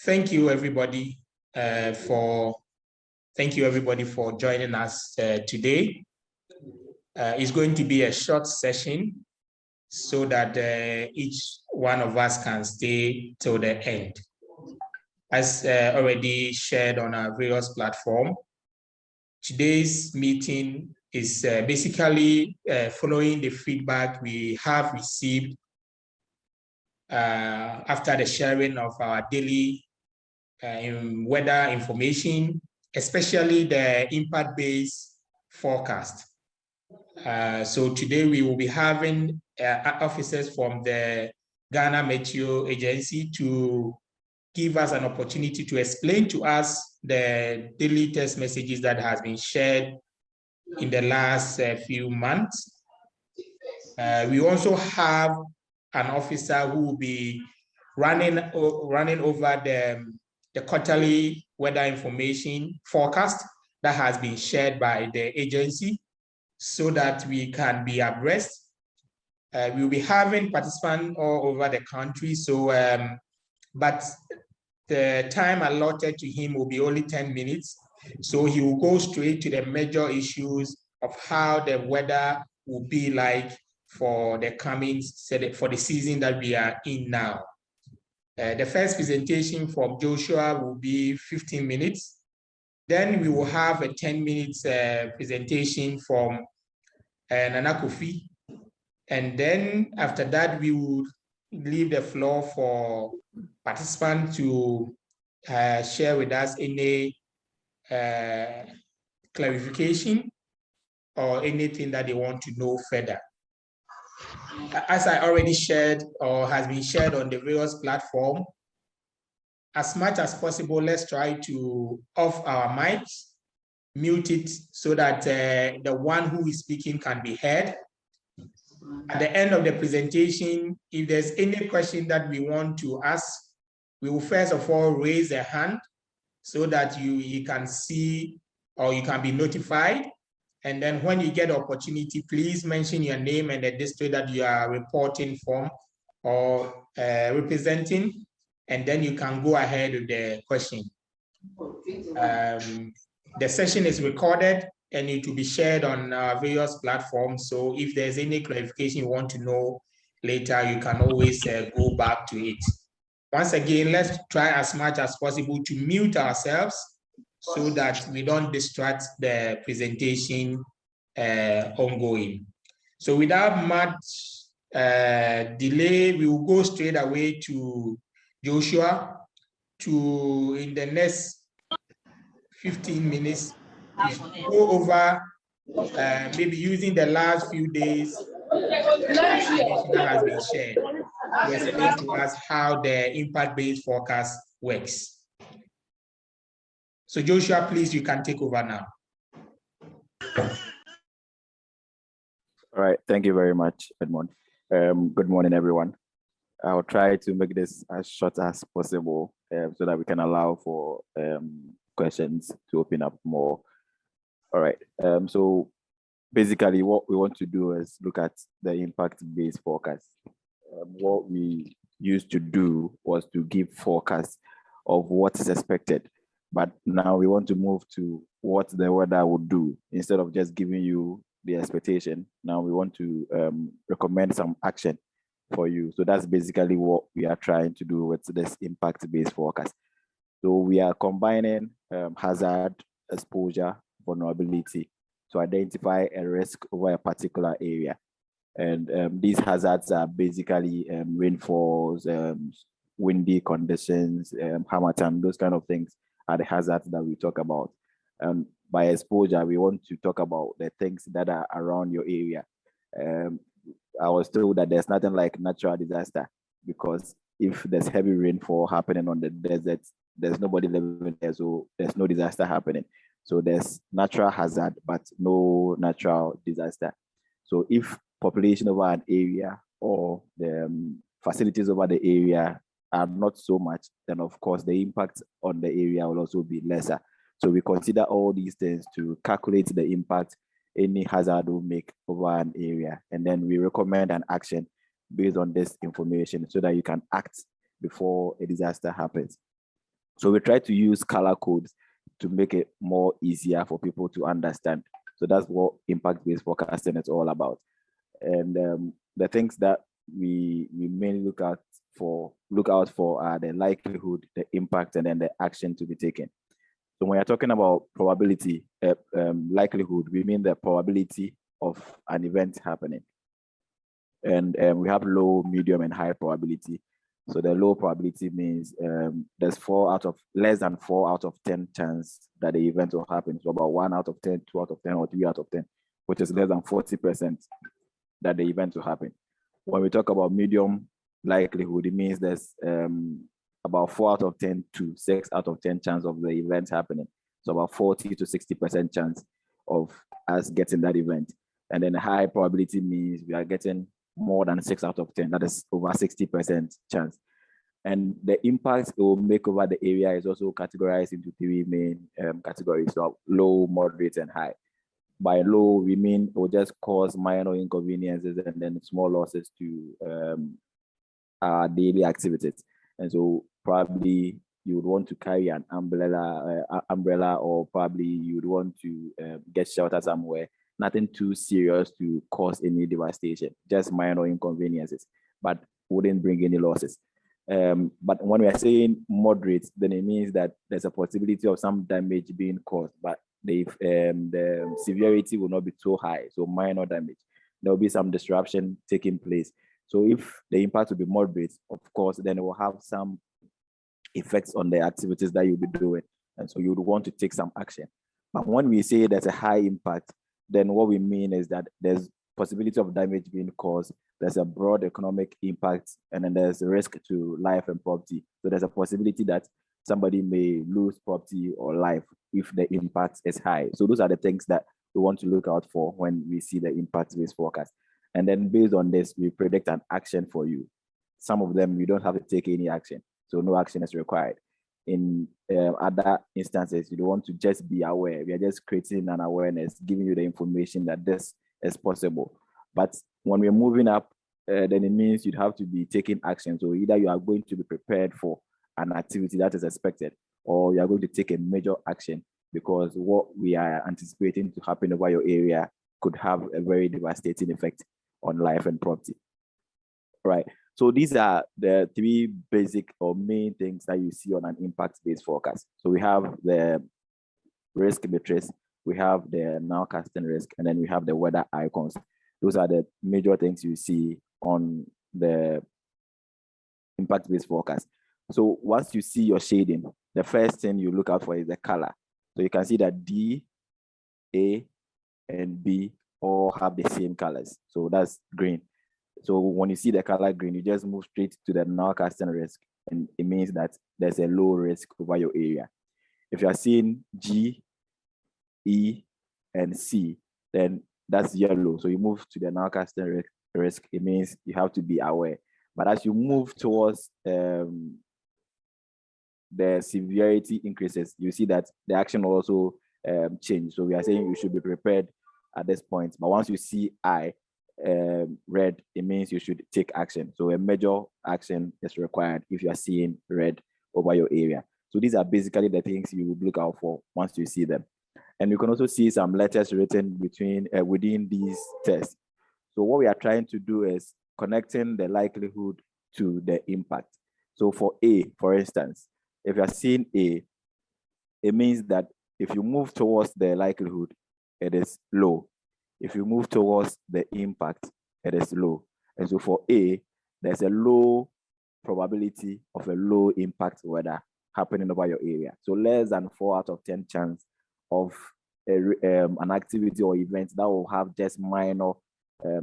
Thank you everybody for joining us today. It's going to be a short session so that each one of us can stay till the end. As already shared on our various platforms, today's meeting is basically following the feedback we have received after the sharing of our daily weather information, especially the impact-based forecast. So today we will be having officers from the Ghana Meteo Agency to give us an opportunity to explain to us the daily text messages that has been shared in the last few months. We also have an officer who will be running over the quarterly weather information forecast that has been shared by the agency so that we can be abreast. We'll be having participants all over the country, so but the time allotted to him will be only 10 minutes. So he will go straight to the major issues of how the weather will be like for the coming, for the season that we are in now. The first presentation from Joshua will be 15 minutes. Then we will have a 10 minutes presentation from Nana Kofi. And then after that, we will leave the floor for participants to share with us any clarification or anything that they want to know further. As I already shared or has been shared on the various platforms, as much as possible, let's try to off our mics, mute it so that the one who is speaking can be heard. At the end of the presentation, if there's any question that we want to ask, we will first of all raise a hand so that you can see or you can be notified. And then when you get the opportunity, please mention your name and the district that you are reporting from or representing, and then you can go ahead with the question. The session is recorded and it will be shared on various platforms. So if there's any clarification you want to know later, you can always go back to it. Once again, let's try as much as possible to mute ourselves so that we don't distract the presentation ongoing. So without much delay, we will go straight away to Joshua to, in the next 15 minutes, go over maybe using the last few days that has been shared to explain to us how the impact-based forecast works. So Joshua, please, you can take over now. All right, thank you very much, Edmond. Good morning, everyone. I'll try to make this as short as possible so that we can allow for questions to open up more. All right, so basically what we want to do is look at the impact-based forecast. What we used to do was to give forecasts of what is expected, but now we want to move to what the weather would do. Instead of just giving you the expectation, now we want to recommend some action for you. So that's basically what we are trying to do with this impact-based forecast. So we are combining hazard, exposure, vulnerability to identify a risk over a particular area. And these hazards are basically rainfalls, windy conditions, harmattan, those kind of things are the hazards that we talk about. By exposure, we want to talk about the things that are around your area. I was told that there's nothing like natural disaster, because if there's heavy rainfall happening on the desert, there's nobody living there, so there's no disaster happening. So there's natural hazard, but no natural disaster. So if population over an area or the facilities over the area are not so much, then of course the impact on the area will also be lesser. So we consider all these things to calculate the impact any hazard will make over an area. And then we recommend an action based on this information so that you can act before a disaster happens. So we try to use color codes to make it more easier for people to understand. So that's what impact-based forecasting is all about. And the things that we mainly look out for are the likelihood, the impact, and then the action to be taken. So when you're talking about probability, likelihood, we mean the probability of an event happening. And we have low, medium, and high probability. So the low probability means there's less than 4 out of 10 chance that the event will happen. So about 1 out of 10, 2 out of 10, or 3 out of 10, which is less than 40% that the event will happen. When we talk about medium likelihood, it means there's about 4 out of 10 to 6 out of 10 chance of the event happening. So about 40 to 60% chance of us getting that event. And then high probability means we are getting more than 6 out of 10. That is over 60% chance. And the impact it will make over the area is also categorized into 3 main categories. So low, moderate, and high. By low, we mean it will just cause minor inconveniences and then small losses to our daily activities. And so probably you would want to carry an umbrella, or probably you would want to get shelter somewhere. Nothing too serious to cause any devastation, just minor inconveniences, but wouldn't bring any losses. But when we are saying moderate, then it means that there's a possibility of some damage being caused, but the severity will not be too high, so minor damage. There will be some disruption taking place. So if the impact will be moderate, of course, then it will have some effects on the activities that you'll be doing. And so you would want to take some action. But when we say there's a high impact, then what we mean is that there's possibility of damage being caused, there's a broad economic impact, and then there's a risk to life and property. So there's a possibility that somebody may lose property or life if the impact is high. So those are the things that we want to look out for when we see the impact-based forecast. And then based on this, we predict an action for you. Some of them, you don't have to take any action. So no action is required. In other instances, you don't want to just be aware. We are just creating an awareness, giving you the information that this is possible. But when we're moving up, then it means you'd have to be taking action. So either you are going to be prepared for an activity that is expected, or you are going to take a major action because what we are anticipating to happen over your area could have a very devastating effect on life and property. Right. So these are the 3 basic or main things that you see on an impact-based forecast. So we have the risk matrix, we have the nowcasting risk, and then we have the weather icons. Those are the major things you see on the impact-based forecast. So once you see your shading, the first thing you look out for is the color. So you can see that D, A, and B all have the same colors. So that's green. So when you see the color green, you just move straight to the nowcasting risk, and it means that there's a low risk over your area. If you are seeing G, E, and C, then that's yellow. So you move to the nowcasting risk, it means you have to be aware. But as you move towards the severity increases, you see that the action will also change. So we are saying you should be prepared at this point. But once you see I, red, it means you should take action. So a major action is required if you are seeing red over your area. So these are basically the things you would look out for once you see them. And you can also see some letters written within these tests. So what we are trying to do is connecting the likelihood to the impact. So for A, for instance, if you are seeing A, it means that if you move towards the likelihood, it is low. If you move towards the impact, it is low. And so for A, there's a low probability of a low impact weather happening over your area. So less than 4 out of 10 chance of an activity or event that will have just minor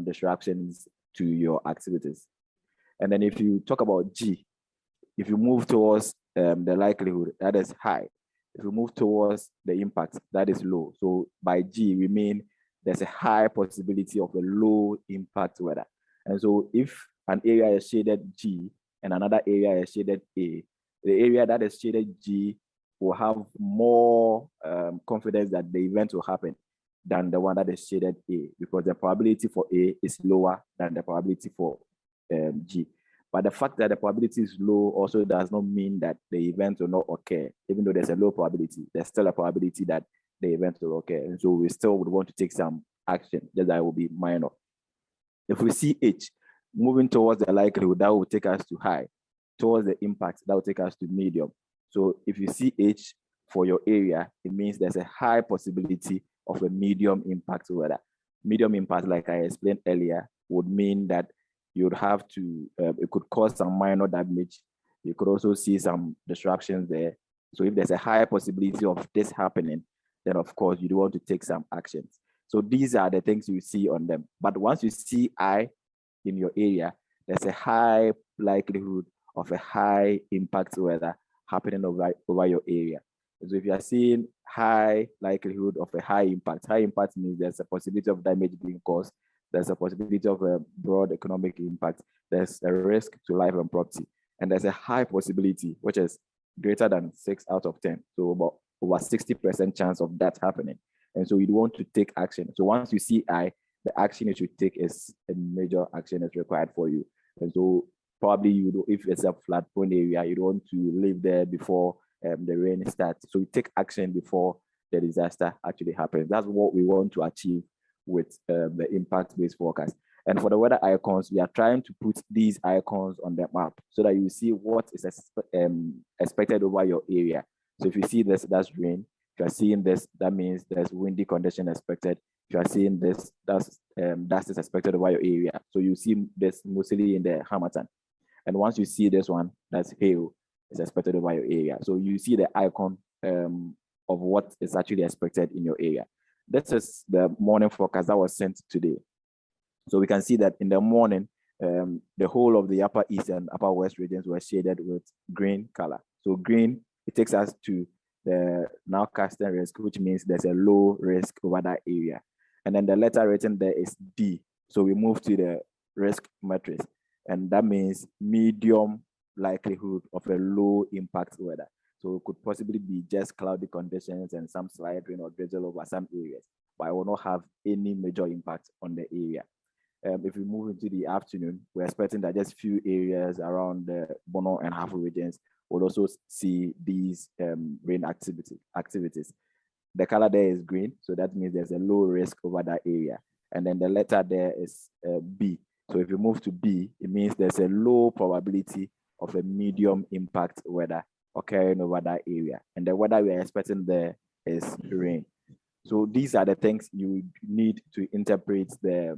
disruptions to your activities. And then if you talk about G, if you move towards the likelihood, that is high. If you move towards the impact, that is low. So by G, we mean there's a high possibility of a low impact weather. And so if an area is shaded G and another area is shaded A, the area that is shaded G will have more confidence that the event will happen than the one that is shaded A, because the probability for A is lower than the probability for G. But the fact that the probability is low also does not mean that the event will not occur. Even though there's a low probability, there's still a probability that the event will occur. And so we still would want to take some action, just that it will be minor. If we see H moving towards the likelihood, that will take us to high. Towards the impact, that will take us to medium. So if you see H for your area, it means there's a high possibility of a medium impact weather. Medium impact, like I explained earlier, would mean that you'd have to, it could cause some minor damage. You could also see some disruptions there. So if there's a high possibility of this happening, then of course you do want to take some actions. So these are the things you see on them. But once you see I in your area, there's a high likelihood of a high impact weather happening over your area. So if you are seeing high likelihood of a high impact means there's a possibility of damage being caused. There's a possibility of a broad economic impact. There's a risk to life and property. And there's a high possibility, which is greater than 6 out of 10. So about over 60% chance of that happening. And so you want to take action. So once you see I, the action you should take is a major action is required for you. And so probably you do, if it's a flat prone area, you don't want to live there before the rain starts. So you take action before the disaster actually happens. That's what we want to achieve with the impact-based forecast. And for the weather icons, we are trying to put these icons on the map so that you see what is expected over your area. So if you see this, that's rain. If you are seeing this, that means there's windy condition expected. If you are seeing this, that's dust is expected over your area. So you see this mostly in the Harmattan. And once you see this one, that's hail is expected over your area. So you see the icon of what is actually expected in your area. This is the morning forecast that was sent today. So we can see that in the morning, the whole of the upper east and upper west regions were shaded with green color. So green, it takes us to the nowcasting risk, which means there's a low risk over that area. And then the letter written there is D. So we move to the risk matrix, and that means medium likelihood of a low impact weather. So it could possibly be just cloudy conditions and some slight rain or drizzle over some areas, but it will not have any major impact on the area. If we move into the afternoon, we're expecting that just few areas around the Bono and Hafu regions will also see these rain activities. The color there is green, so that means there's a low risk over that area. And then the letter there is B. So if you move to B, it means there's a low probability of a medium impact weather occurring over that area. And the weather we are expecting there is rain. So these are the things you need to interpret the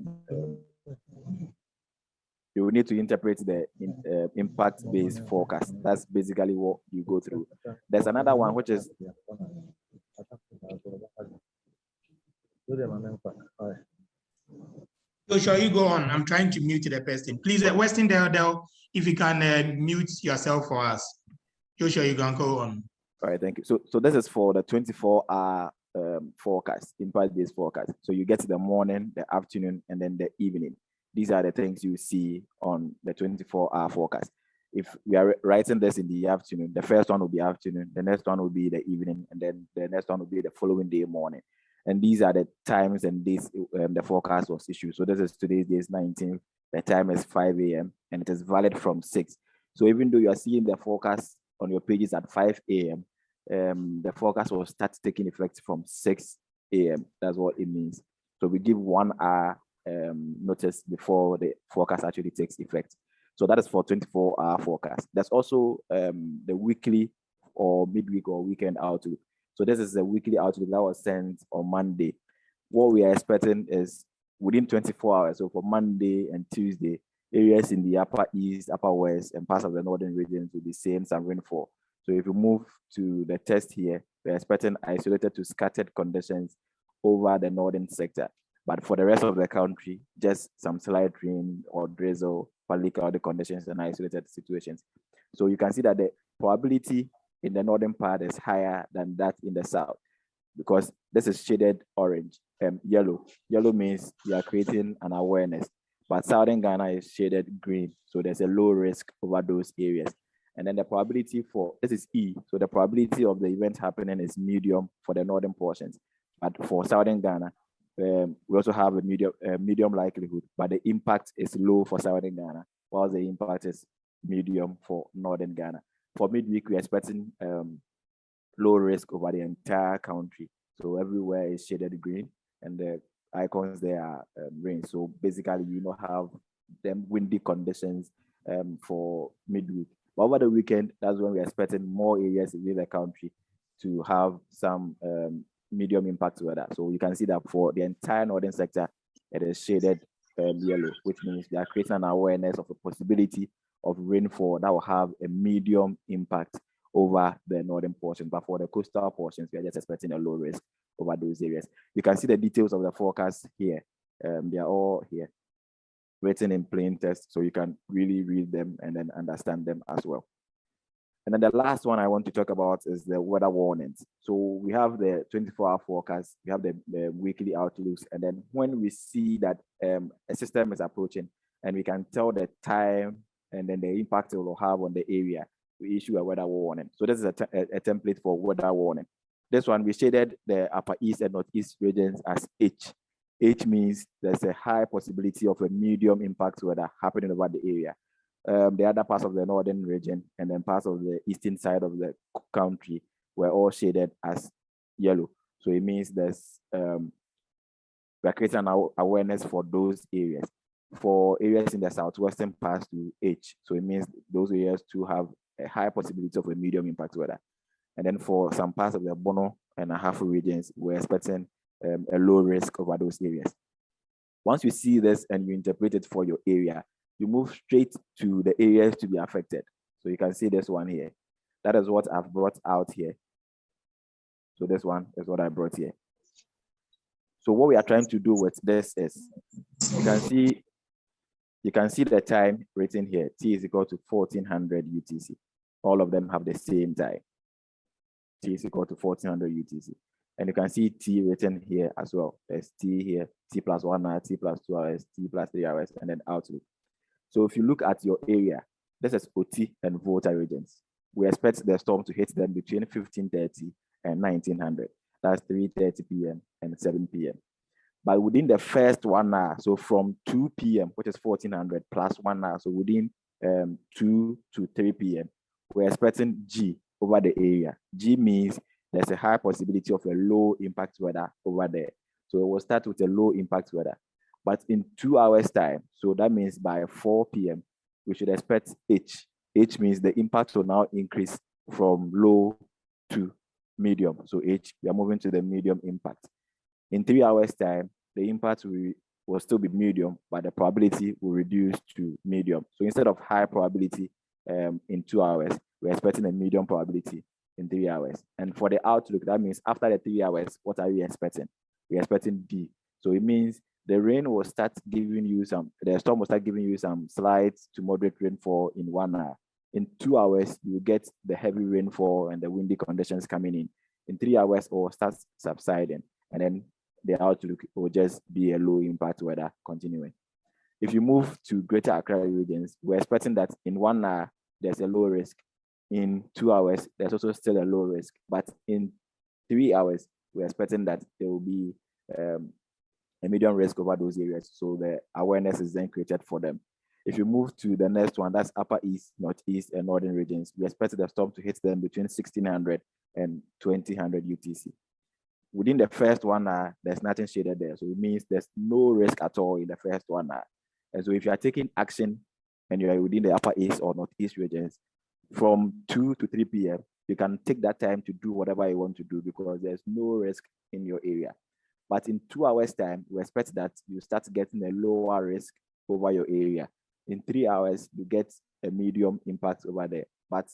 impact-based forecast. That's basically what you go through. There's another one which is Joshua, you go on. I'm trying to mute the person. Please, Weston Del, if you can mute yourself for us. Joshua, you can go on. All right, thank you. So this is for the 24-hour forecast, impact-based forecast. So you get to the morning, the afternoon, and then the evening. These are the things you see on the 24-hour forecast. If we are writing this in the afternoon, the first one will be afternoon, the next one will be the evening, and then the next one will be the following day morning. And these are the times and days the forecast was issued. So this is today's day is 19th. The time is 5 a.m. and it is valid from 6. So even though you are seeing the forecast on your pages at 5 a.m., the forecast will start taking effect from 6 a.m. That's what it means. So we give 1 hour notice before the forecast actually takes effect. So that is for 24-hour forecast. There's also the weekly or midweek or weekend outlook. So this is a weekly outlook that was sent on Monday. What we are expecting is within 24 hours. So for Monday and Tuesday, areas in the upper east, upper west, and parts of the northern regions will be seeing some rainfall. So if you move to the test here, we're expecting isolated to scattered conditions over the northern sector. But for the rest of the country, just some slight rain or drizzle, partly cloudy conditions and isolated situations. So you can see that the probability in the northern part is higher than that in the south, because this is shaded orange and yellow. Yellow means you are creating an awareness, but southern Ghana is shaded green. So there's a low risk over those areas. And then the probability for, this is E. So the probability of the event happening is medium for the northern portions. But for southern Ghana, we also have a medium likelihood, but the impact is low for southern Ghana, while the impact is medium for northern Ghana. For midweek, we're expecting low risk over the entire country. So everywhere is shaded green, and the icons there are rain. So basically, you know, have them windy conditions for midweek. But over the weekend, that's when we're expecting more areas in the country to have some medium impact weather. So you can see that for the entire northern sector, it is shaded yellow, which means they are creating an awareness of the possibility of rainfall that will have a medium impact over the northern portion. But for the coastal portions, we are just expecting a low risk over those areas. You can see the details of the forecast here. They are all here, written in plain text, so you can really read them and then understand them as well. And then the last one I want to talk about is the weather warnings. So we have the 24-hour forecast, we have the weekly outlooks, and then when we see that a system is approaching and we can tell the time and then the impact it will have on the area, we issue a weather warning. So this is a template for weather warning. This one, we shaded the upper east and northeast regions as H. H means there's a high possibility of a medium impact weather happening over the area. The other parts of the northern region and then parts of the eastern side of the country were all shaded as yellow. So it means there's we're creating an awareness for those areas. For areas in the southwestern parts to H, so it means those areas to have a high possibility of a medium impact weather. And then for some parts of the Bono and Ahafo regions, we're expecting a low risk over those areas. Once you see this and you interpret it for your area, you move straight to the areas to be affected. So you can see this one here. That is what I've brought out here. So this one is what I brought here. So what we are trying to do with this is, you can see the time written here. T is equal to 1400 UTC. All of them have the same time. T is equal to 1400 UTC. And you can see T written here as well. There's T here, T plus 1 hour, T plus 2 hours, T plus 3 hours, and then outlook. So if you look at your area, this is OT and Volta regions. We expect the storm to hit them between 1530 and 1900. That's 3:30 p.m. and 7 p.m. But within the first 1 hour, so from 2 p.m., which is 1400 plus 1 hour, so within 2 to 3 p.m., we're expecting G over the area. G means there's a high possibility of a low impact weather over there. So it will start with a low impact weather. But in 2 hours time, so that means by 4 p.m., we should expect H. H means the impact will now increase from low to medium. So H, we are moving to the medium impact. In 3 hours time, the impact will still be medium, but the probability will reduce to medium. So instead of high probability in 2 hours, we're expecting a medium probability in 3 hours. And for the outlook, that means after the 3 hours, what are we expecting? We're expecting D. So it means the rain will start giving you the storm will start giving you some slight to moderate rainfall in 1 hour. In 2 hours, you get the heavy rainfall and the windy conditions coming in. In 3 hours, it will start subsiding. And then the outlook will just be a low impact weather continuing. If you move to Greater Accra regions, we're expecting that in 1 hour, there's a low risk. In 2 hours, there's also still a low risk. But in 3 hours, we're expecting that there will be a medium risk over those areas. So the awareness is then created for them. If you move to the next one, that's Upper East, Northeast, and Northern regions, we expect the storm to hit them between 1600 and 2000 UTC. Within the first 1 hour, there's nothing shaded there. So it means there's no risk at all in the first 1 hour. And so if you are taking action and you are within the Upper East or Northeast regions, from 2 to 3 p.m., you can take that time to do whatever you want to do because there's no risk in your area. But in 2 hours time, we expect that you start getting a lower risk over your area. In 3 hours, you get a medium impact over there. But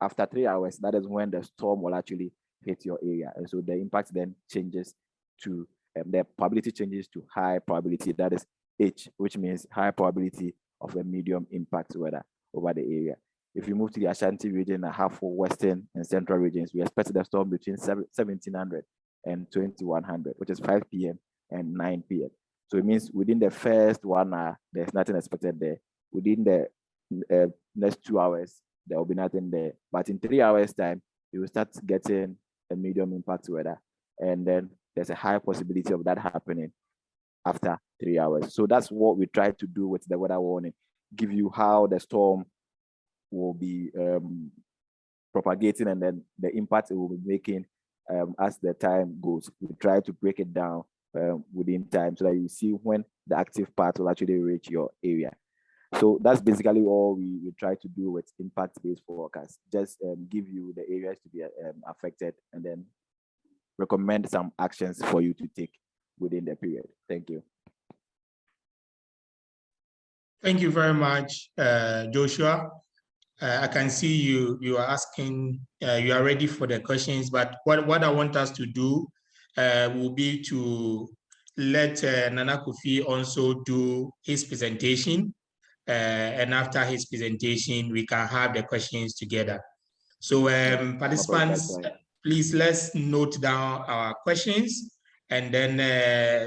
after 3 hours, that is when the storm will actually hit your area. And so the impact then changes to, the probability changes to high probability. That is H, which means high probability of a medium impact weather over the area. If you move to the Ashanti region, Ahafo, Western, and Central regions, we expect the storm between 1700 and 2100, which is 5 p.m. and 9 p.m. So it means within the first 1 hour, there's nothing expected there. Within the next 2 hours, there will be nothing there. But in 3 hours time, you will start getting a medium impact weather. And then there's a high possibility of that happening after 3 hours. So that's what we try to do with the weather warning, give you how the storm will be propagating, and then the impact it will be making as the time goes. We try to break it down within time so that you see when the active part will actually reach your area. So that's basically all we try to do with impact-based forecast. Just give you the areas to be affected, and then recommend some actions for you to take within the period. Thank you. Thank you very much, Joshua. I can see you are asking, you are ready for the questions, but what I want us to do will be to let Nana Kofi also do his presentation. And after his presentation, we can have the questions together. So participants, please let's note down our questions, and then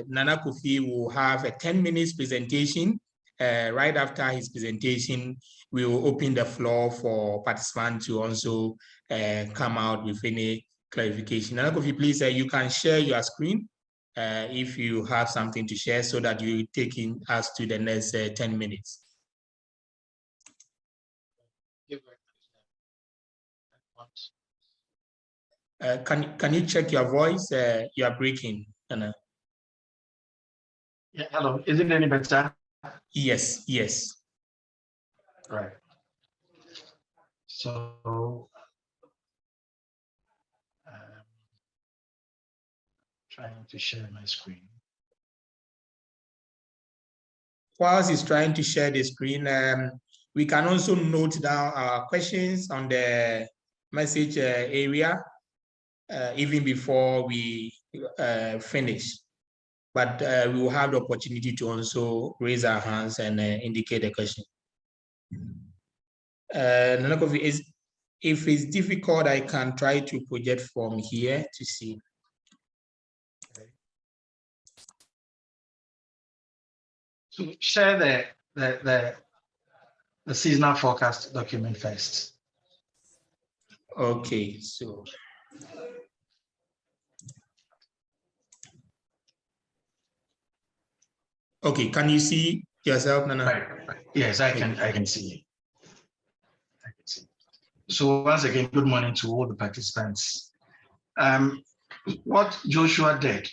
Nana Kofi will have a 10 minutes presentation. Right after his presentation, we will open the floor for participants to also come out with any clarification. Nana Kofi, please, you can share your screen if you have something to share, so that you take us to the next 10 minutes. Can you check your voice? You are breaking, Anna. Yeah, hello. Is it any better? Yes, yes. Right. So, trying to share my screen. Whilst he's trying to share the screen, we can also note down our questions on the message area even before we finish. But we will have the opportunity to also raise our hands and indicate the question. Nana Kofi, if it's difficult, I can try to project from here to see. So share the seasonal forecast document first. Okay, so. Okay, can you see yourself, Nana? Right. Yes, I can see. I can see. So once again, good morning to all the participants. What Joshua did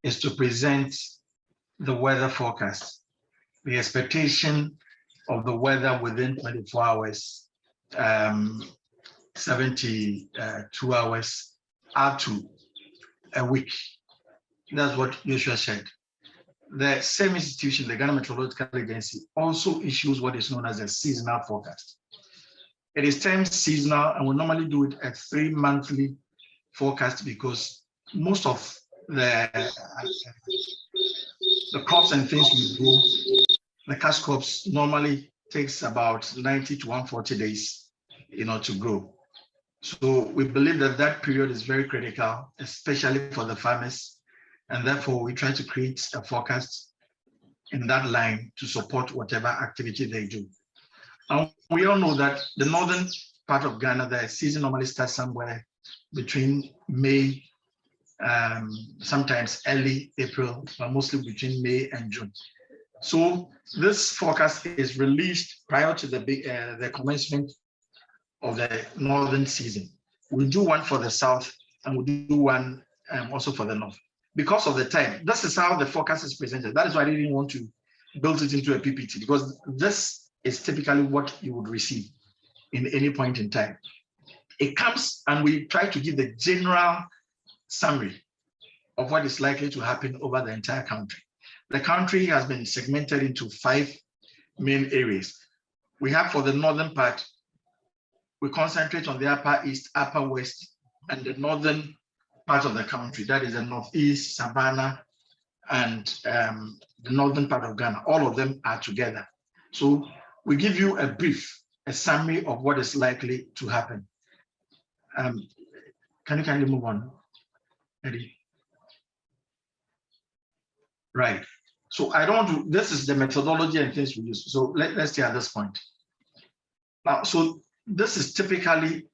is to present the weather forecast, the expectation of the weather within 24 hours, 72 hours, up to a week. That's what Joshua said. The same institution, the Ghana Meteorological Agency, also issues what is known as a seasonal forecast. It is termed seasonal, and we normally do it a 3-monthly forecast because most of the crops and things we grow, the cash crops, normally takes about 90 to 140 days, to grow. So we believe that that period is very critical, especially for the farmers. And therefore, we try to create a forecast in that line to support whatever activity they do. And we all know that the northern part of Ghana, the season normally starts somewhere between May, sometimes early April, but mostly between May and June. So this forecast is released prior to the commencement of the northern season. We'll do one for the south, and we'll do one also for the north. Because of the time, this is how the forecast is presented. That is why I didn't want to build it into a PPT, because this is typically what you would receive in any point in time. It comes, and we try to give the general summary of what is likely to happen over the entire country. The country has been segmented into 5 main areas. We have, for the northern part, we concentrate on the upper east, upper west, and the northern part of the country. That is the northeast, Savannah, and the northern part of Ghana. All of them are together. So we give you a brief, a summary of what is likely to happen. Can you kindly move on, Eddie? Right. So I don't want to, this is the methodology and things we use. So let's stay at this point. Now, so this is typically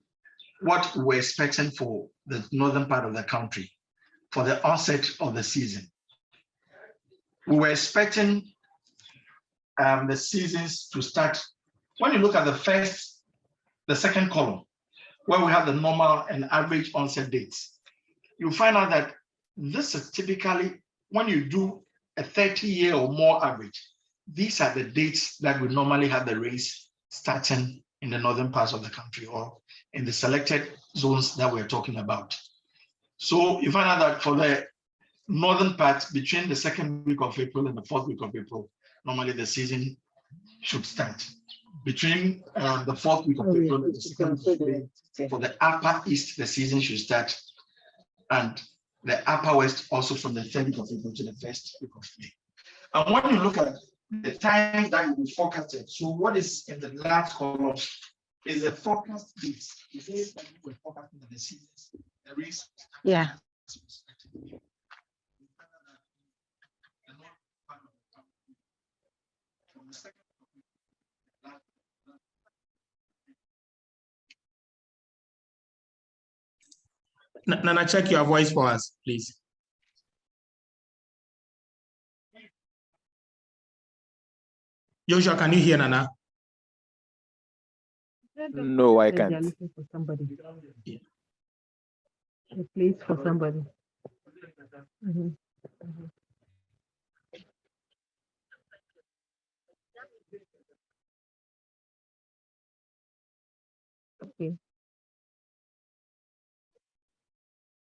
what we're expecting for the northern part of the country for the onset of the season. We were expecting the seasons to start. When you look at the first the second column, where we have the normal and average onset dates, you find out that this is typically when you do a 30-year or more average. These are the dates that we normally have the rains starting in the northern parts of the country or in the selected zones that we're talking about. So you find out that for the northern part, between the second week of April and the fourth week of April, normally the season should start. Between the fourth week of April and the second week of May, for the upper east, the season should start. And the upper west also from the third week of April to the first week of May. And when you look at the time that will be forecasted, so what is in the last column is the forecast dates. The days that we were forecasting the seasons, the rains. Yeah. Nana, check your voice for us, please. Joshua, can you hear Nana? No, I can't. They're looking for somebody. Yeah. A place for somebody. Mhm. Mhm. Okay.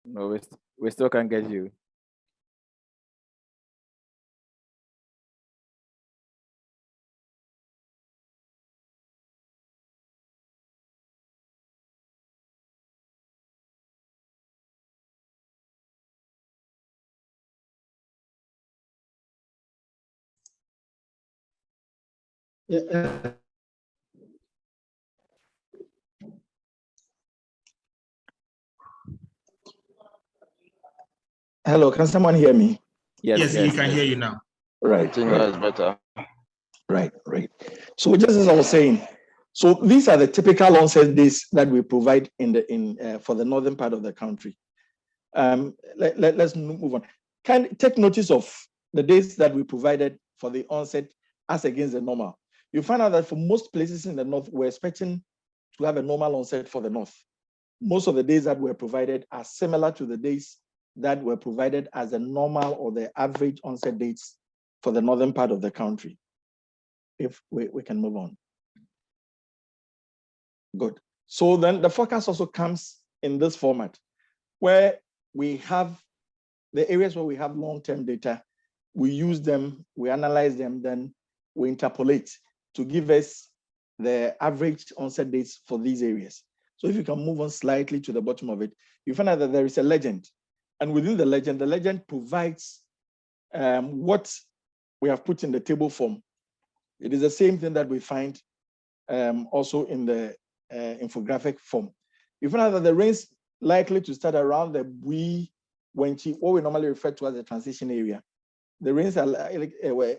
No, we still can't get you. Hello, can someone hear me? Yes, we can hear you now. Right. I think that's better. Right. So just as I was saying, so these are the typical onset days that we provide for the northern part of the country. Let's move on. Can take notice of the days that we provided for the onset as against the normal. You find out that for most places in the north, we're expecting to have a normal onset for the north. Most of the days that were provided are similar to the days that were provided as the normal or the average onset dates for the northern part of the country. If we can move on. Good. So then the forecast also comes in this format, where we have the areas where we have long-term data, we use them, we analyze them, then we interpolate to give us the average onset dates for these areas. So if you can move on slightly to the bottom of it, you find out that there is a legend. And within the legend provides what we have put in the table form. It is the same thing that we find also in the infographic form. You find out that the rains likely to start around the Bui, Wenchi, what we normally refer to as the transition area. The rains are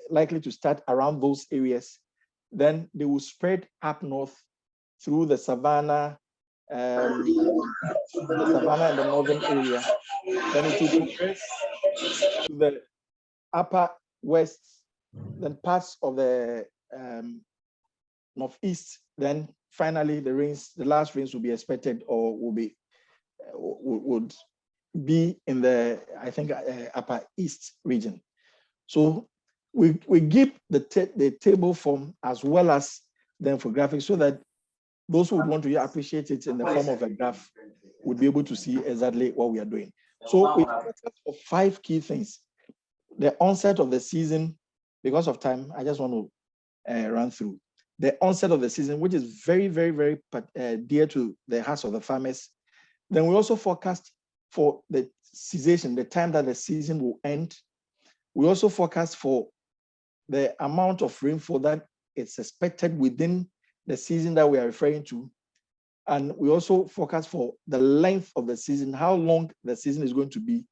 likely to start around those areas. Then they will spread up north through the Savannah, and the northern area. Then it will progress to the upper west, then parts of the northeast. Then finally, the last rains will be expected or would be in the, I think, upper east region. So we give the table form as well as the infographic so that those who would want to appreciate it in the form of a graph would be able to see exactly what we are doing. So we focus on 5 key things. The onset of the season, because of time, I just want to run through. The onset of the season, which is very, very, very dear to the hearts of the farmers. Then we also forecast for the cessation, the time that the season will end. We also forecast for the amount of rainfall that is expected within the season that we are referring to. And we also forecast for the length of the season, how long the season is going to be.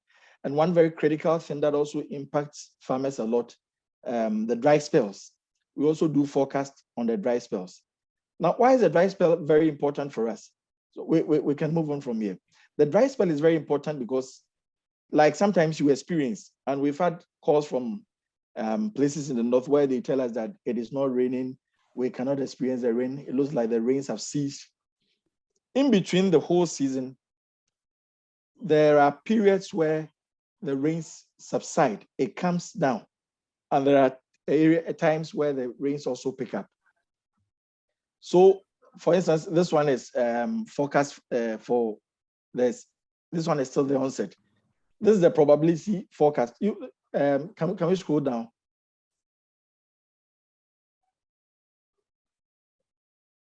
And one very critical thing that also impacts farmers a lot, the dry spells. We also do forecast on the dry spells. Now, why is the dry spell very important for us? So we can move on from here. The dry spell is very important because, like, sometimes you experience, and we've had calls from places in the north where they tell us that it is not raining, we cannot experience the rain. It looks like the rains have ceased. in between the whole season, there are periods where the rains subside, it comes down, and there are times where the rains also pick up. So, for instance, this one is forecast for this. This one is still the onset. This is the probability forecast. Can we scroll down?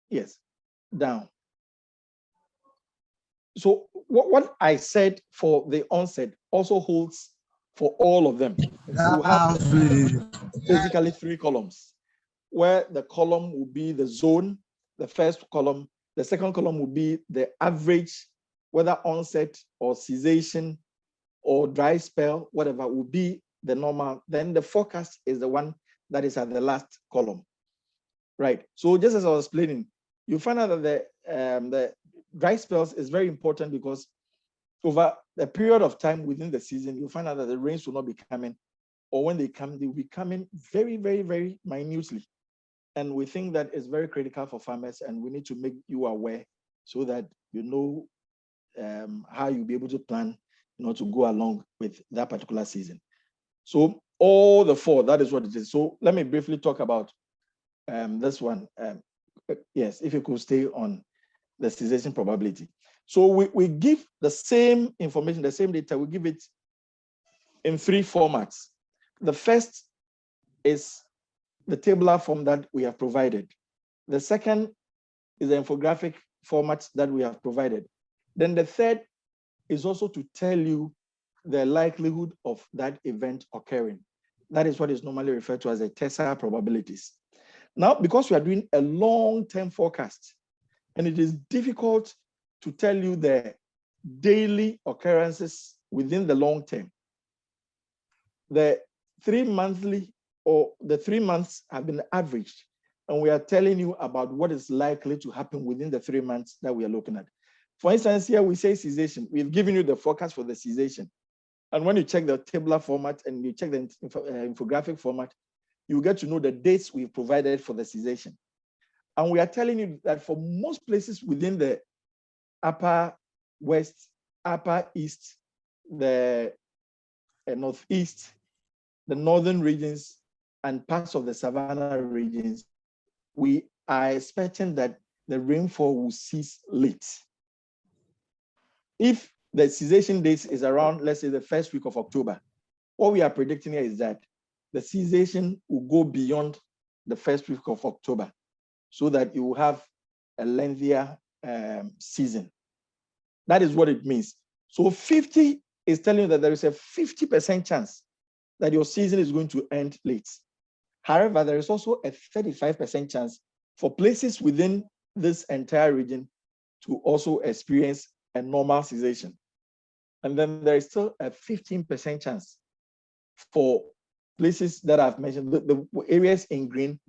Yes, down. So what I said for the onset also holds for all of them. You have basically 3 columns, where the column will be the zone, the first column. The second column will be the average, whether onset or cessation or dry spell, whatever will be the normal. Then the forecast is the one that is at the last column, right? So just as I was explaining, you find out that the dry spells is very important because over a period of time within the season, you find out that the rains will not be coming, or when they come, they will be coming very, very, very minutely. And we think that is very critical for farmers, and we need to make you aware so that you know how you'll be able to plan, to go along with that particular season. So all the 4, that is what it is. So let me briefly talk about this one. Yes, if you could stay on the cessation probability. So we give the same information, the same data, we give it in 3 formats. The first is the tabular form that we have provided. The second is the infographic format that we have provided. Then the third is also to tell you the likelihood of that event occurring. That is what is normally referred to as the tessile probabilities. Now, because we are doing a long-term forecast, and it is difficult to tell you the daily occurrences within the long term, the 3 monthly or the 3 months have been averaged, and we are telling you about what is likely to happen within the 3 months that we are looking at. For instance, here we say cessation. We've given you the forecast for the cessation. And when you check the tabular format and you check the infographic format, you get to know the dates we've provided for the cessation. And we are telling you that for most places within the upper west, upper east, the northeast, the northern regions, and parts of the savanna regions, we are expecting that the rainfall will cease late. If the cessation date is around, let's say, the first week of October, what we are predicting here is that the cessation will go beyond the first week of October, so that you will have a lengthier season. That is what it means. So 50 is telling you that there is a 50% chance that your season is going to end late. However, there is also a 35% chance for places within this entire region to also experience a normal cessation. And then there is still a 15% chance for places that I've mentioned, the areas in green,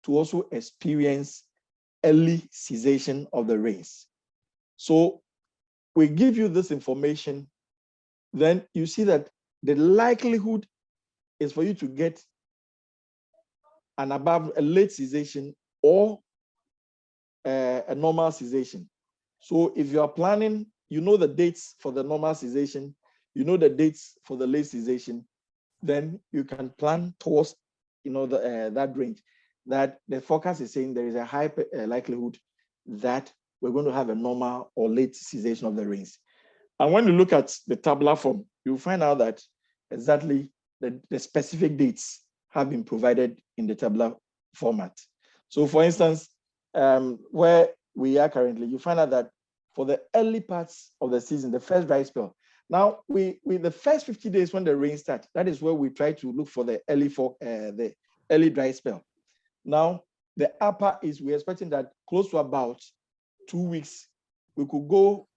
to also experience early cessation of the rains. So we give you this information, then you see that the likelihood is for you to get an above a late cessation or a normal cessation. So if you are planning, you know the dates for the normal cessation, you know the dates for the late cessation, then you can plan towards that range. That the forecast is saying there is a high likelihood that we're going to have a normal or late cessation of the rains. And when you look at the tabular form, you'll find out that exactly the specific dates have been provided in the tabular format. So for instance, where we are currently, you find out that for the early parts of the season, the first dry spell. Now, the first 50 days when the rain starts, that is where we try to look for the early dry spell. Now, the upper is we're expecting that close to about 2 weeks, we could go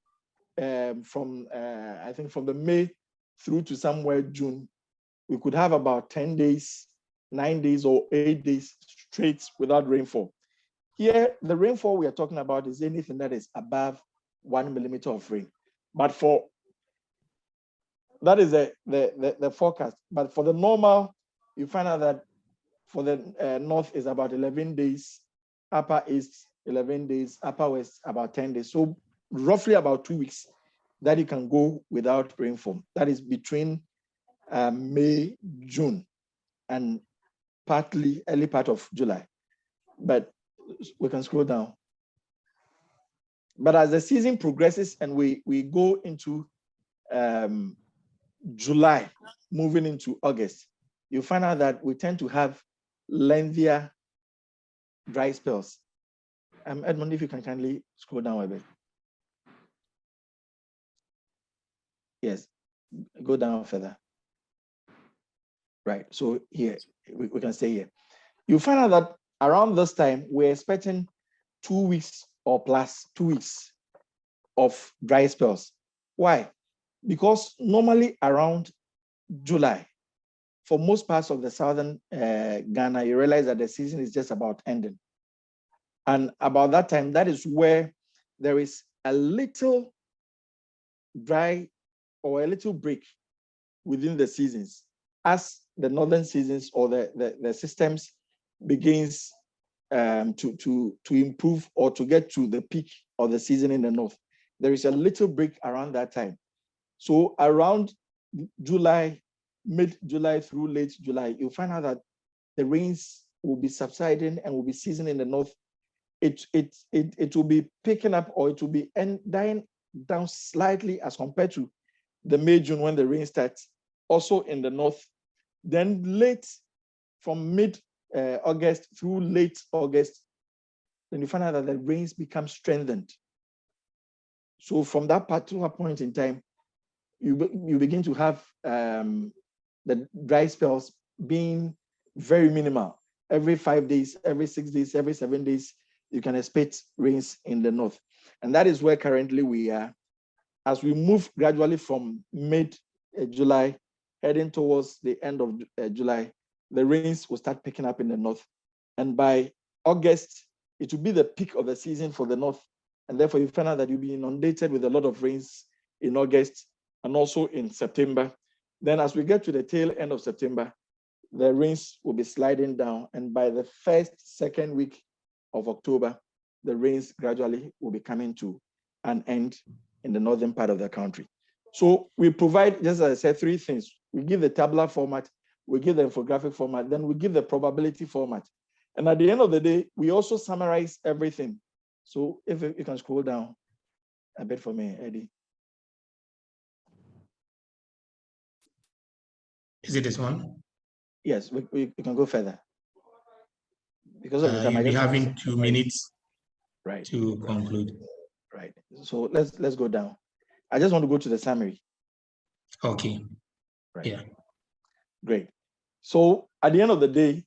from I think from the May through to somewhere June. We could have about 10 days, 9 days, or 8 days straight without rainfall. Here, the rainfall we are talking about is anything that is above 1 millimeter of rain. But that is the forecast. But for the normal, you find out that for the north is about 11 days, upper east 11 days, upper west about 10 days. So roughly about 2 weeks that you can go without rainfall. That is between May, June, and partly early part of July. But we can scroll down. But as the season progresses and we go into July, moving into August, you find out that we tend to have lengthier dry spells. Edmund, if you can kindly scroll down a bit. Yes, go down further. Right, so here, we can stay here. You find out that around this time, we're expecting 2 weeks or plus 2 weeks of dry spells. Why? Because normally around July, for most parts of the southern Ghana, you realize that the season is just about ending. And about that time, that is where there is a little dry or a little break within the seasons as the northern seasons or the systems begins to improve or to get to the peak of the season in the north. There is a little break around that time. So around July, mid-July through late July, you'll find out that the rains will be subsiding and will be ceasing in the north. It will be picking up, or it will be dying down slightly as compared to the May, June when the rain starts, also in the north. Then late, from mid-August through late August, then you find out that the rains become strengthened. So from that particular point in time, you begin to have the dry spells being very minimal. Every 5 days, every 6 days, every 7 days, you can expect rains in the north. And that is where currently we are. As we move gradually from mid-July, heading towards the end of July, the rains will start picking up in the north. And by August, it will be the peak of the season for the north. And therefore, you find out that you'll be inundated with a lot of rains in August and also in September. Then as we get to the tail end of September, the rains will be sliding down. And by the first, second week of October, the rains gradually will be coming to an end in the northern part of the country. So we provide, just as I said, 3 things. We give the tabular format, we give the infographic format, then we give the probability format. And at the end of the day, we also summarize everything. So if you can scroll down a bit for me, Eddie. Is it this one? Yes, we can go further. Because of the time, You'll be having 2 minutes right to conclude. Right. So let's go down. I just want to go to the summary. Okay. Right. Yeah. Great. So at the end of the day,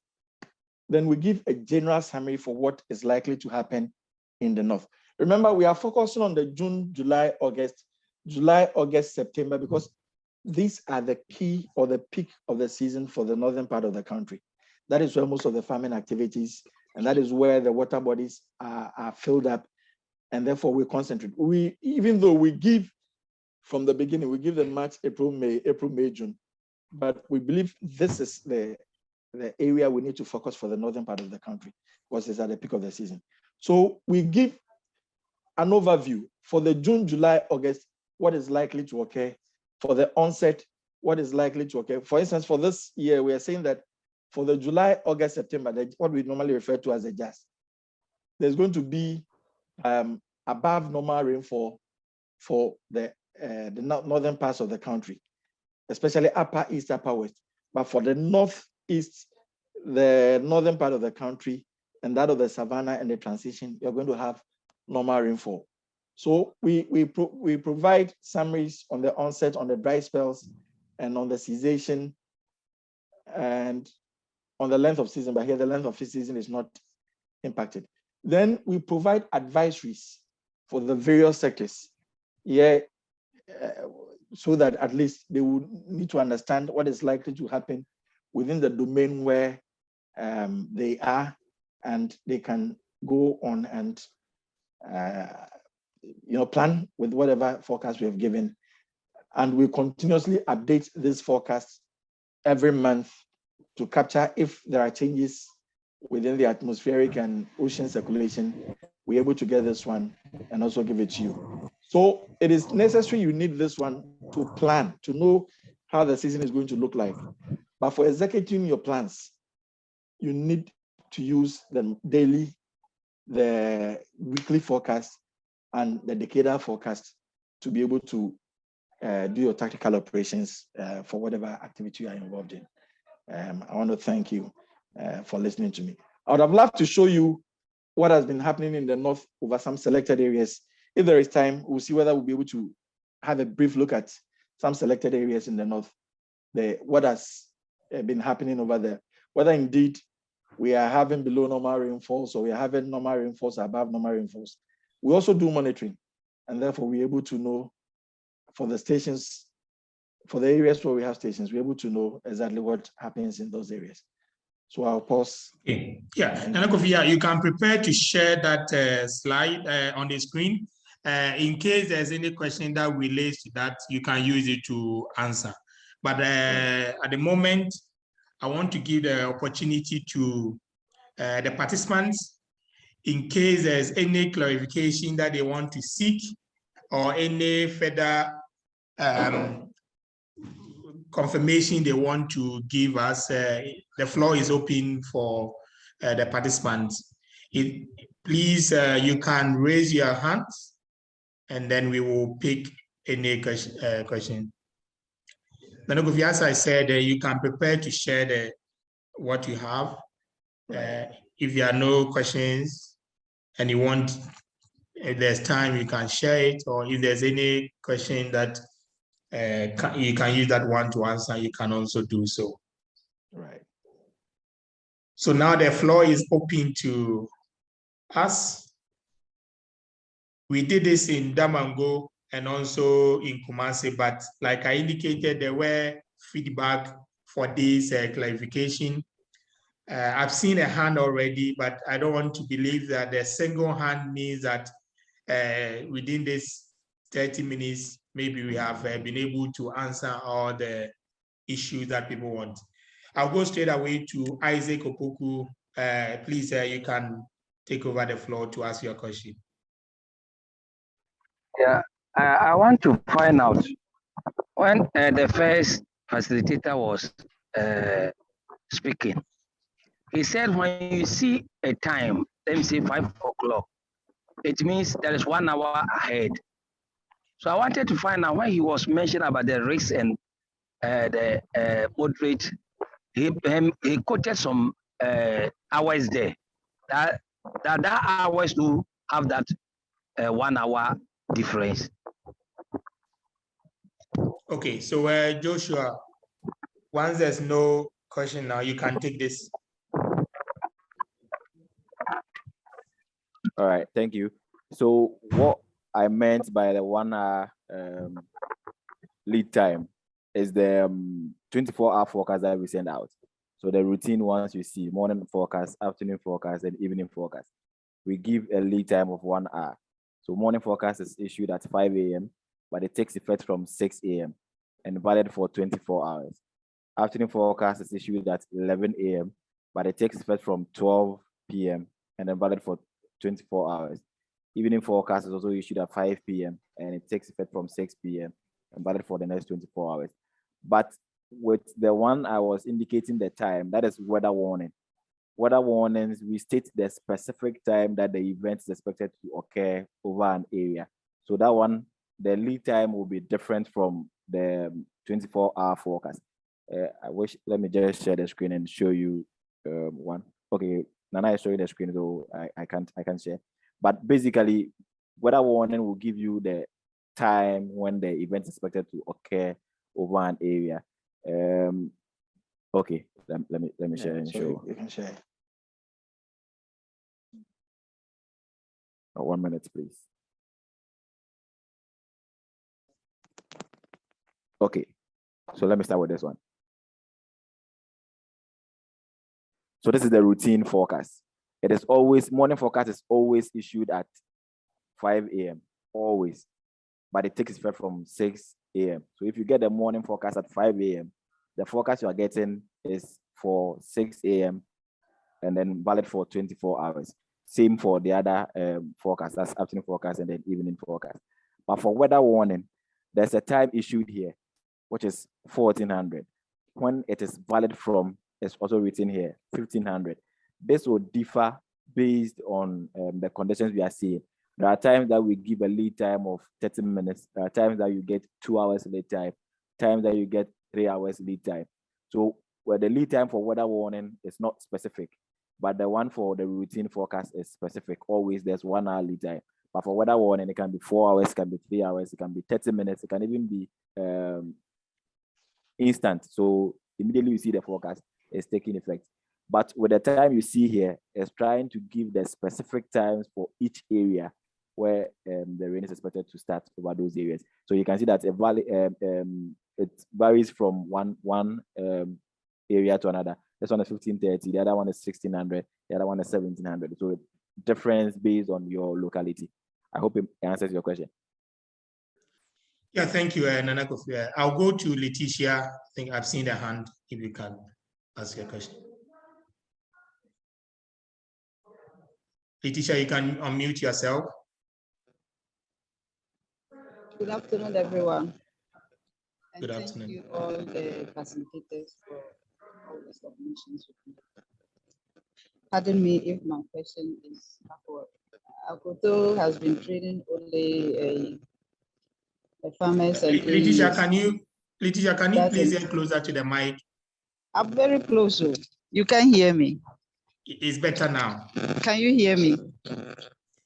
then we give a general summary for what is likely to happen in the north. Remember, we are focusing on the June, July, August, September, because these are the key or the peak of the season for the northern part of the country. That is where most of the farming activities, and that is where the water bodies are filled up. And therefore we concentrate. Even though we give from the beginning, we give them March, April, May, June, but we believe this is the area we need to focus for the northern part of the country, because it's at the peak of the season. So we give an overview for the June, July, August, what is likely to occur. For the onset, what is likely to occur. For instance, for this year, we are saying that for the July, August, September, what we normally refer to as a JAS, there's going to be above normal rainfall for the northern parts of the country, especially upper east, upper west. But for the northeast, the northern part of the country, and that of the savannah and the transition, you're going to have normal rainfall. So we provide summaries on the onset, on the dry spells, and on the cessation, and on the length of season. But here, the length of season is not impacted. Then we provide advisories for the various sectors, so that at least they would need to understand what is likely to happen within the domain where they are, and they can go on and plan with whatever forecast we have given. And we continuously update this forecast every month to capture if there are changes within the atmospheric and ocean circulation we're able to get this one and also give it to you. So it is necessary you need this one to plan, to know how the season is going to look like. But for executing your plans, you need to use the daily, the weekly forecast, and the decadal forecast to be able to do your tactical operations for whatever activity you are involved in. I want to thank you for listening to me. I would have loved to show you what has been happening in the north over some selected areas. If there is time, we'll see whether we'll be able to have a brief look at some selected areas in the north, what has been happening over there, whether indeed we are having below normal rainfalls or we are having normal rainfalls above normal rainfalls. We also do monitoring, and therefore we're able to know for the stations, for the areas where we have stations, we're able to know exactly what happens in those areas. So I'll pause. Okay. Yeah, Nana Kofi, you can prepare to share that slide on the screen. In case there's any question that relates to that, you can use it to answer. But at the moment, I want to give the opportunity to the participants in case there's any clarification that they want to seek or any further confirmation they want to give us. The floor is open for the participants. Please, you can raise your hands and then we will pick any question. Nana Kofi, as I said, you can prepare to share what you have. If there are no questions and you want, if there's time, you can share it, or if there's any question that you can use that one to answer, you can also do so. Right. So now the floor is open to us. We did this in Damongo and also in Kumasi, but like I indicated, there were feedback for this clarification. I've seen a hand already, but I don't want to believe that the single hand means that within this 30 minutes, maybe we have been able to answer all the issues that people want. I'll go straight away to Isaac Opoku. Please, you can take over the floor to ask your question. Yeah, I want to find out when the first facilitator was speaking, he said when you see a time, let me say 5 o'clock, it means there is 1 hour ahead. So I wanted to find out when he was mentioning about the risks and the moderate, he quoted some hours there. That hours do have that 1 hour difference. Okay, so Joshua, once there's no question now, you can take this. All right, thank you. So what I meant by the 1 hour lead time is the 24-hour forecast that we send out. So the routine ones you see, morning forecast, afternoon forecast, and evening forecast. We give a lead time of 1 hour. So morning forecast is issued at 5 a.m., but it takes effect from 6 a.m. and valid for 24 hours. Afternoon forecast is issued at 11 a.m., but it takes effect from 12 p.m. and then valid for 24 hours. Evening forecast is also issued at 5 p.m. and it takes effect from 6 p.m. and valid for the next 24 hours. But with the one I was indicating the time, that is weather warning. Weather warnings, we state the specific time that the event is expected to occur over an area. So that one, the lead time will be different from the 24-hour forecast. Let me just share the screen and show you one. Okay, Nana is showing the screen, so I can't share. But basically, weather warning will give you the time when the event is expected to occur over an area. Okay, let me share and show. You can share. 1 minute, please. Okay, so let me start with this one. So this is the routine forecast. It is always, morning forecast is always issued at 5 a.m., always, but it takes effect from 6 a.m. So if you get the morning forecast at 5 a.m., the forecast you are getting is for 6 a.m. and then valid for 24 hours. Same for the other forecast, that's afternoon forecast and then evening forecast. But for weather warning, there's a time issued here, which is 1400. When it is valid from, it's also written here, 1500. This will differ based on the conditions we are seeing. There are times that we give a lead time of 30 minutes. There are times that you get 2 hours lead time, times that you get 3 hours lead time. So where the lead time for weather warning is not specific, but the one for the routine forecast is specific. Always there's 1 hour lead time. But for weather warning, it can be 4 hours, it can be 3 hours, it can be 30 minutes, it can even be instant. So immediately you see the forecast is taking effect. But with the time you see here, it's trying to give the specific times for each area where the rain is expected to start over those areas. So you can see that it varies from one area to another. This one is 1530, the other one is 1600, the other one is 1700. So difference based on your locality. I hope it answers your question. Yeah, thank you, Nana Kofi. I'll go to Letitia. I think I've seen the hand, if you can ask your question. Letitia, you can unmute yourself. Good afternoon, everyone. And Good afternoon. thank you all the facilitators for all the submissions. Pardon me if my question is backward. Akoto has been trading only farmers and Letitia, can you please get closer to the mic? I'm very close. So you can hear me. It's better now. Can you hear me?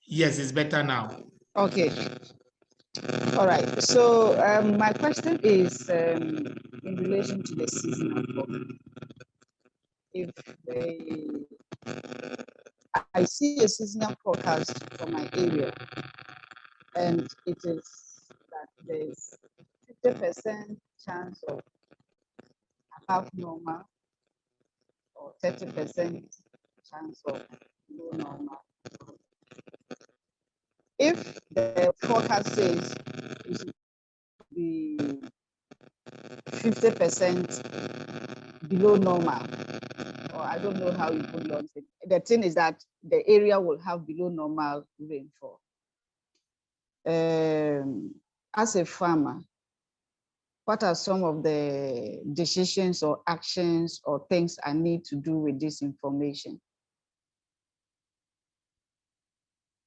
Yes, it's better now. Okay. All right. So my question is in relation to the seasonal forecast. I see a seasonal forecast for my area, and it is that there's 50% chance of above normal or 30% chance of below normal. If the forecast says it should be 50% below normal, or I don't know how you put it. The thing is that the area will have below normal rainfall. As a farmer, what are some of the decisions or actions or things I need to do with this information?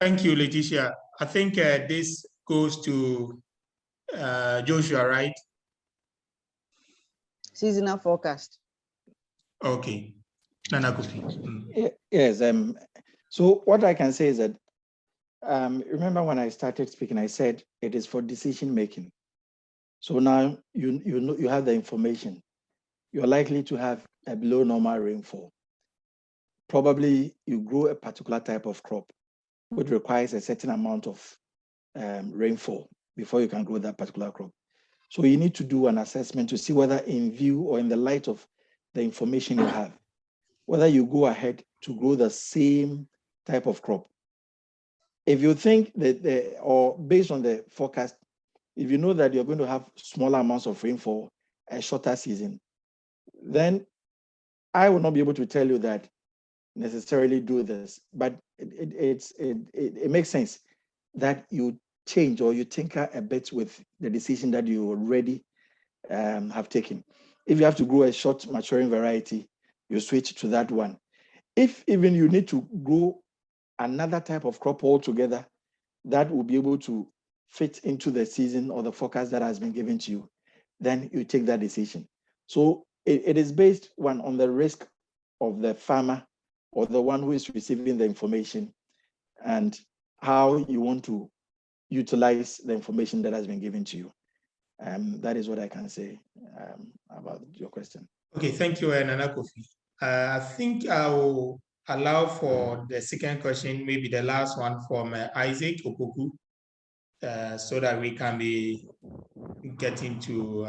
Thank you, Letitia. I think this goes to Joshua, right? Seasonal forecast. Okay. Nana Kofi. Yes. So what I can say is that remember when I started speaking, I said it is for decision making. So now you know you have the information. You're likely to have a below normal rainfall. Probably you grow a particular type of crop, which requires a certain amount of rainfall before you can grow that particular crop. So you need to do an assessment to see whether in view or in the light of the information you have, whether you go ahead to grow the same type of crop. If you think that, or based on the forecast, if you know that you're going to have smaller amounts of rainfall, a shorter season, then I will not be able to tell you that necessarily do this, but it makes sense that you change or you tinker a bit with the decision that you already have taken. If you have to grow a short maturing variety, you switch to that one. If even you need to grow another type of crop altogether that will be able to fit into the season or the forecast that has been given to you, then you take that decision. So it is based on the risk of the farmer or the one who is receiving the information and how you want to utilize the information that has been given to you. That is what I can say about your question. Okay, thank you, Nana Kofi. I think I will allow for the second question, maybe the last one from Isaac Opoku, so that we can be getting to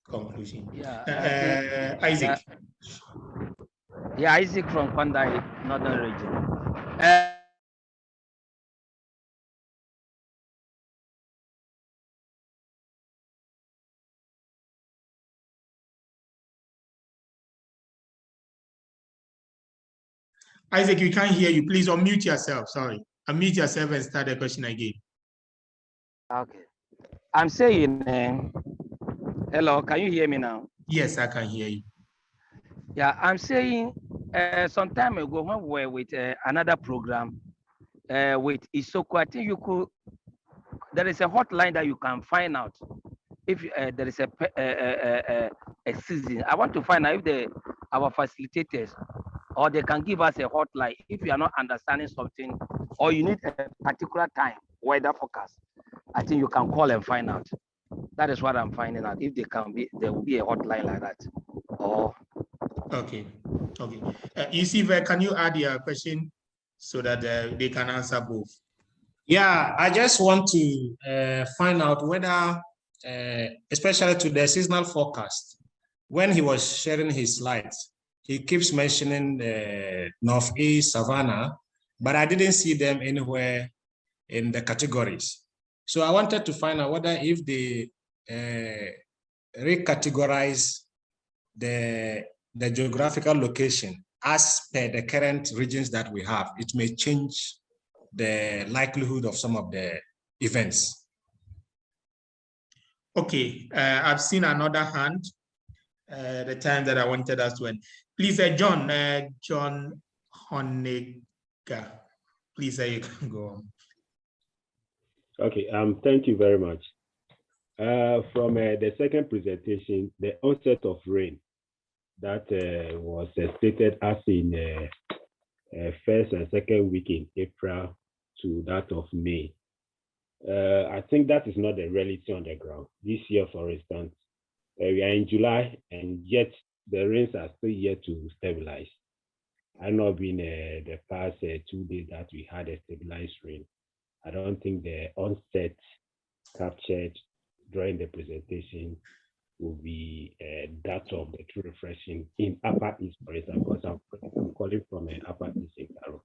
conclusion. Yeah, Isaac. Yeah, Isaac from Kwandai, Northern Region. Isaac, we can't hear you. Please unmute yourself. Sorry. Unmute yourself and start the question again. Okay. I'm saying, hello, can you hear me now? Yes, I can hear you. Yeah, I'm saying some time ago when we were with another program with Isoko, I think there is a hotline that you can find out if there is a season. I want to find out if our facilitators or they can give us a hotline if you are not understanding something or you need a particular time weather forecast. I think you can call and find out. That is what I'm finding out. If there will be a hotline like that. Or okay. Yusuf, can you add your question so that they can answer both? Yeah, I just want to find out whether, especially to the seasonal forecast, when he was sharing his slides, he keeps mentioning Northeast, Savannah, but I didn't see them anywhere in the categories. So I wanted to find out whether if they recategorize the geographical location as per the current regions that we have, it may change the likelihood of some of the events. Okay, I've seen another hand. The time that I wanted us to end. Please, John Honega. Please, you can go on. Okay, thank you very much. From the second presentation, the onset of rain that was stated as in first and second week in April to that of May. I think that is not the reality on the ground. This year, for instance, we are in July and yet the rains are still yet to stabilize. I know been the past 2 days that we had a stabilized rain. I don't think the onset captured during the presentation will be that of the true refreshing in Upper East, for example, because I'm calling from Upper East in Cairo.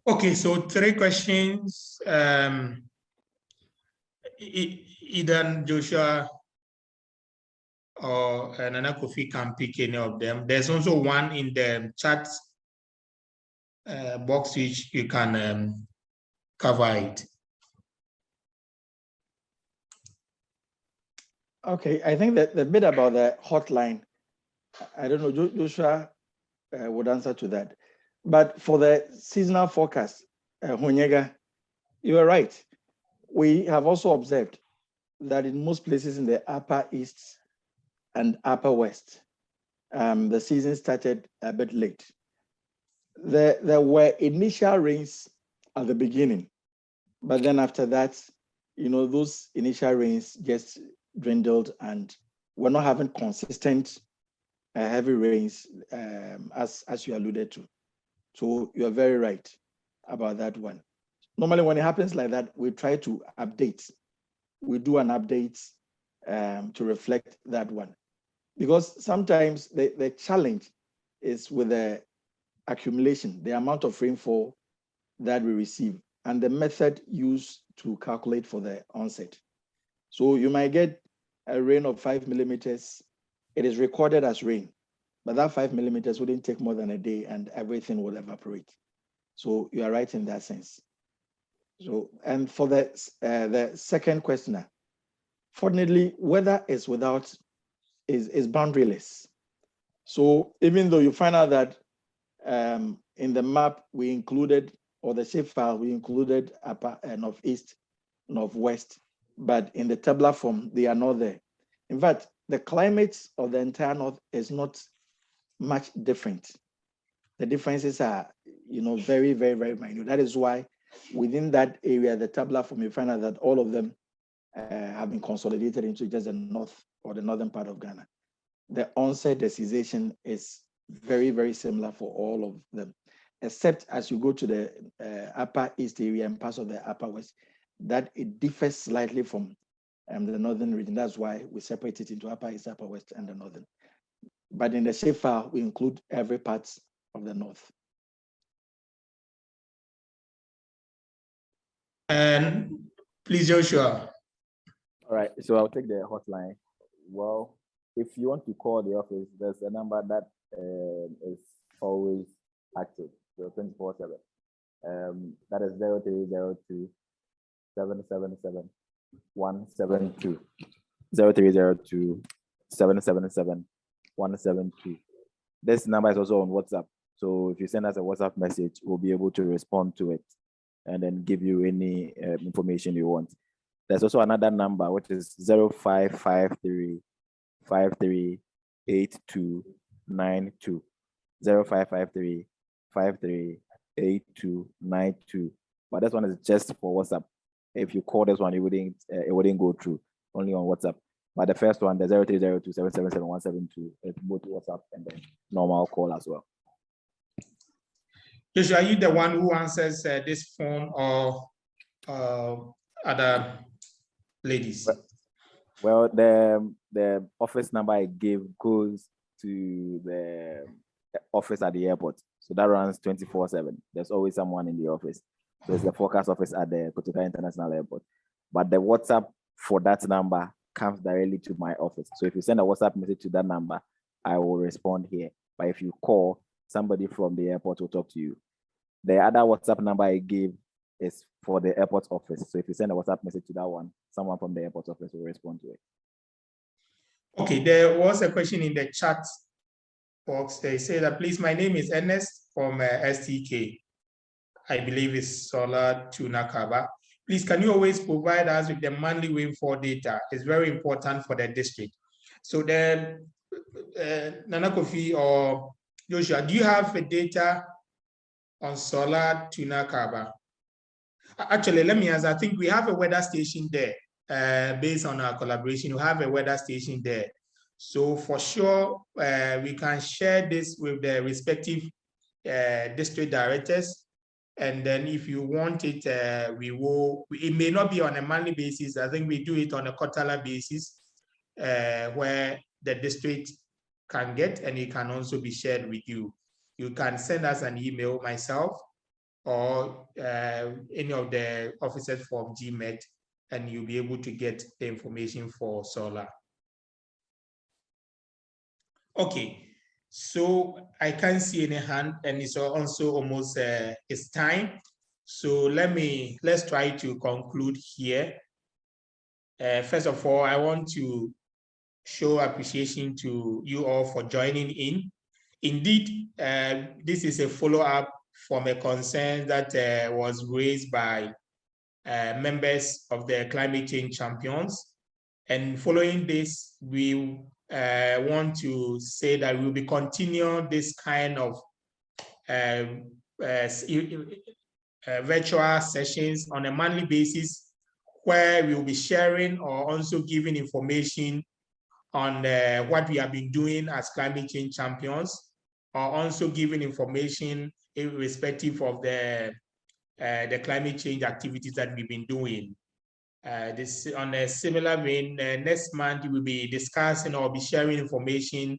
Okay, so 3 questions. Either Joshua or Nana Kofi can pick any of them. There's also one in the chat box which you can cover it. Okay, I think that the bit about the hotline, I don't know, Joshua would answer to that. But for the seasonal forecast, Hunyega, you are right. We have also observed that in most places in the Upper East and Upper West, the season started a bit late. There were initial rains at the beginning, but then after that, those initial rains just dwindled and we're not having consistent heavy rains as you alluded to. So you're very right about that one. Normally when it happens like that, we try to update. We do an update to reflect that one. Because sometimes the challenge is with the accumulation, the amount of rainfall that we receive and the method used to calculate for the onset. So you might get a rain of 5 millimeters. It is recorded as rain, but that 5 millimeters wouldn't take more than a day and everything will evaporate. So you are right in that sense. So, and for the second questioner, fortunately, weather is boundaryless. So even though you find out that in the map we included, or the shapefile we included upper northeast, northwest, but in the tabular form they are not there. In fact, the climate of the entire north is not much different. The differences are, very, very, very minute. That is why within that area, the tabular form, you find out that all of them have been consolidated into just the north or the northern part of Ghana. The onset, the cessation is very, very similar for all of them, except as you go to the upper east area and parts of the upper west, that it differs slightly from the northern region. That's why we separate it into upper east, upper west, and the northern. But in the shapefile, we include every part of the north. And please, Joshua. All right, so I'll take the hotline. Well, if you want to call the office, there's a number that is always active, so 24/7. That is 0302 777 172. 0302 777 172. This number is also on WhatsApp. So if you send us a WhatsApp message, we'll be able to respond to it and then give you any information you want. There's also another number, which is 0553 538292. 0553 538292. But this one is just for WhatsApp. If you call this one, it wouldn't go through, only on WhatsApp. But the first one, the 0302 777 172, it's both WhatsApp and then normal call as well. Joshua, are you the one who answers this phone or other ladies? Well, the office number I gave goes to the office at the airport. So that runs 24/7. There's always someone in the office. There's the forecast office at the Kotoka International Airport. But the WhatsApp for that number comes directly to my office. So if you send a WhatsApp message to that number, I will respond here. But if you call, somebody from the airport will talk to you. The other WhatsApp number I gave is for the airport office. So if you send a WhatsApp message to that one, someone from the airport office will respond to it. Okay, there was a question in the chat box. They say that, please, my name is Ernest from STK. I believe it's Solar Tuna Kaba. Please, can you always provide us with the monthly rainfall data? It's very important for the district. So then, Nana Kofi or Joshua, do you have the data on Solar Tuna Kaba? Actually, let me answer. I think we have a weather station there. Based on our collaboration, we have a weather station there. So for sure, we can share this with the respective district directors. And then if you want it, it may not be on a monthly basis. I think we do it on a quarterly basis where the district can get, and it can also be shared with you. You can send us an email, myself, or any of the officers from GMET, and you'll be able to get the information for solar. Okay. So I can't see any hand, and it's also almost it's time. So let's try to conclude here. First of all, I want to show appreciation to you all for joining in. Indeed, this is a follow-up from a concern that was raised by members of the Climate Change Champions. And following this, we want to say that we'll be continuing this kind of virtual sessions on a monthly basis, where we'll be sharing or also giving information on what we have been doing as Climate Change Champions, or also giving information irrespective of the climate change activities that we've been doing. This on a similar vein, next month we will be discussing or be sharing information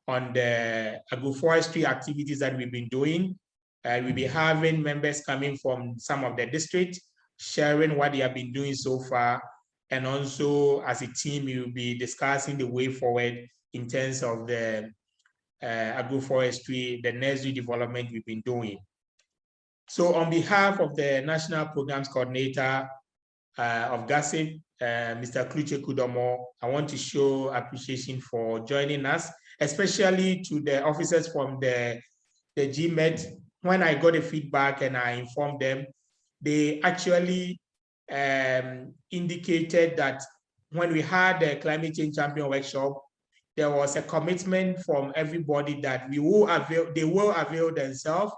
on the agroforestry activities that we've been doing. We'll be having members coming from some of the districts, sharing what they have been doing so far. And also as a team, we will be discussing the way forward in terms of the agroforestry, the nursery development we've been doing. So on behalf of the National Programs Coordinator of GASIP, Mr. Kluche Kudomo, I want to show appreciation for joining us, especially to the officers from the GMET. When I got the feedback and I informed them, they actually indicated that when we had the Climate Change Champion workshop, there was a commitment from everybody that they will avail themselves.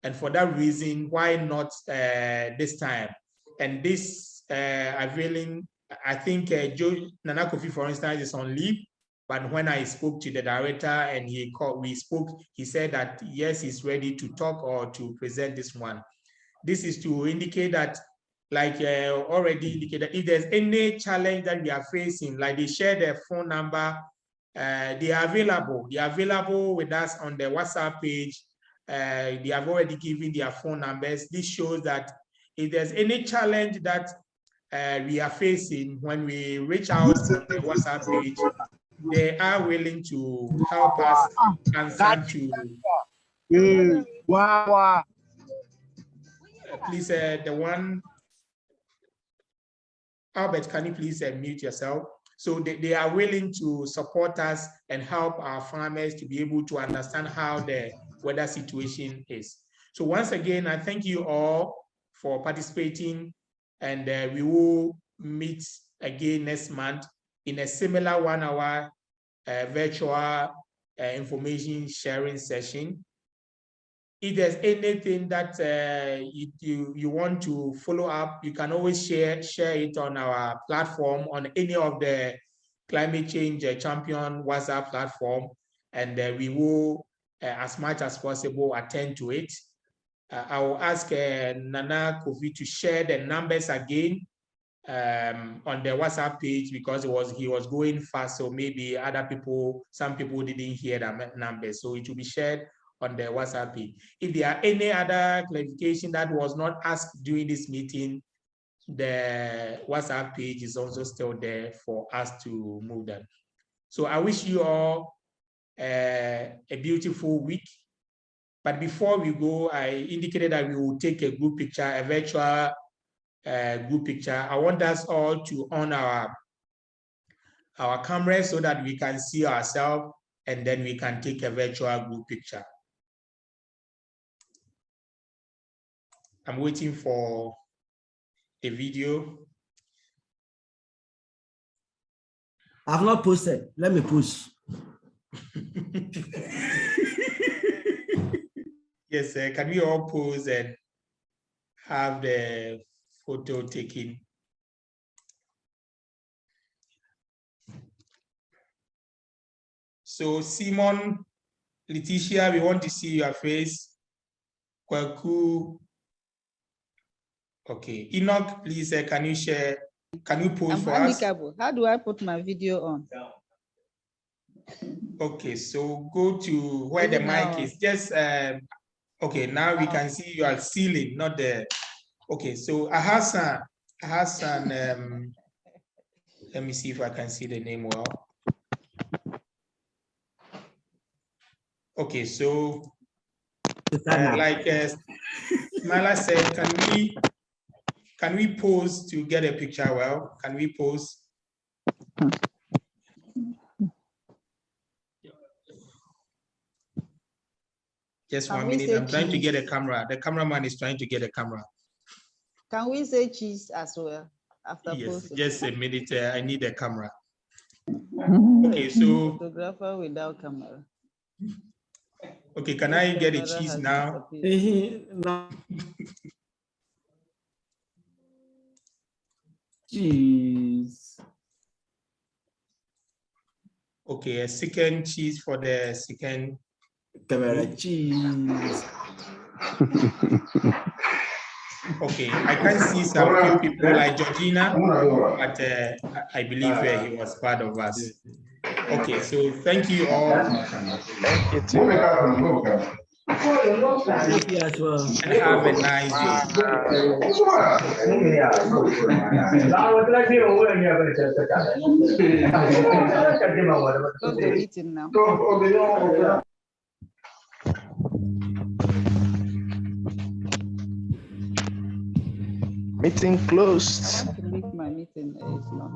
And for that reason, why not this time? And this availing, I think Nana Kofi, for instance, is on leave. But when I spoke to the director and we spoke, he said that yes, he's ready to talk or to present this one. This is to indicate that, like already indicated, if there's any challenge that we are facing, like they share their phone number, they are available. They are available with us on the WhatsApp page. They have already given their phone numbers. This shows that if there's any challenge that we are facing, when we reach out to the WhatsApp page, they are willing to help us answer to. Please, the one, Albert, can you please mute yourself? So they are willing to support us and help our farmers to be able to understand how the weather situation is. So once again, I thank you all for participating, and we will meet again next month in a similar 1 hour virtual information sharing session. If there's anything that you want to follow up, you can always share it on our platform, on any of the Climate Change Champion WhatsApp platform, and we will, as much as possible, attend to it. I will ask Nana Kofi to share the numbers again on the WhatsApp page, because he was going fast, so maybe some people didn't hear the numbers, so it will be shared on the WhatsApp page. If there are any other clarification that was not asked during this meeting, the WhatsApp page is also still there for us to move them. So I wish you all a beautiful week. But before we go, I indicated that we will take a group picture, a virtual group picture. I want us all to on our cameras so that we can see ourselves, and then we can take a virtual group picture. I'm waiting for a video. I've not posted. Let me push. Yes, can we all pose and have the photo taken? So Simon, Letitia, we want to see your face. Kwaku. Okay, Enoch, please, can you share? Can you pose for us? How do I put my video on? Okay, so go to where the mic is. Just okay, now we can see you are ceiling, not the. Okay, so Hassan, let me see if I can see the name well. Okay, so like Smila said, can we pose to get a picture well? Can we pose? Just 1 minute. I'm trying to get a camera. The cameraman is trying to get a camera. Can we say cheese as well after yes, posting? Just a minute. I need a camera. Okay, so photographer without camera. Okay, can I get a cheese now? Cheese. Okay, a second cheese for the second. Camera cheese. Okay, I can see some few people like Georgina, but I believe he was part of us. Okay, so thank you all. Thank you too. Thank you as well. And have a nice day. Close the meeting now. Meeting closed. I have to leave my meeting. It's not.